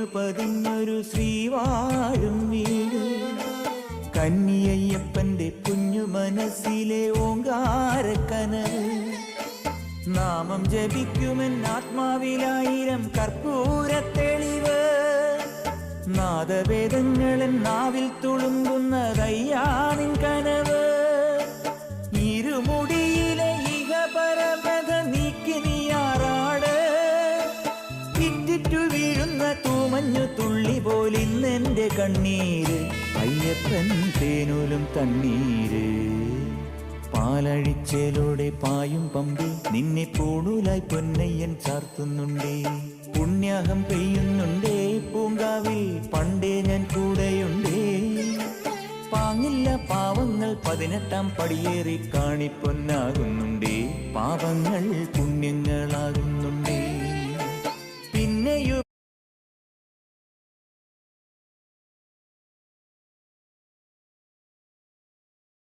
തേനു പതിഞ്ഞൊരു ശ്രീവാഴും വീട്. കന്നിയയ്യപ്പന്റെ കുഞ്ഞു മനസ്സിലെ ഓങ്കാരക്കനവ്. നാമം ജപിക്കുമെൻ ആത്മാവിലായിരം കർപ്പൂരത്തെളിവ്. നാദവേദങ്ങളൻ നാവിൽ തുളുമ്പുന്നതയ്യാനിൻ കനവ്. ഇരുമുടിയിലെ ഇഹപരമത നീക്കി നീയാറാട്. ഇറ്റിറ്റു വീഴുന്ന തൂമഞ്ഞു തുള്ളി പോലിന്നെന്റെ കണ്ണീര്. അയ്യപ്പൻ തേനൂലും തണ്ണീര്. പാലഴിച്ചേലോടെ പായും പമ്പി നിന്നെ പൂണൂലായി പൊന്നയ്യൻ ചാർത്തുന്നുണ്ടേ. പുണ്യാഹം പെയ്യുന്നുണ്ടേ പൂങ്കാവിൽ പണ്ടേ ഞാൻ കൂടെയുണ്ടേ. പാങ്ങില്ല പാവങ്ങൾ 18-ാം പടിയേറി കാണിപ്പൊന്നാകുന്നുണ്ടേ. പാപങ്ങൾ പുണ്യങ്ങളാകുന്നുണ്ടേ.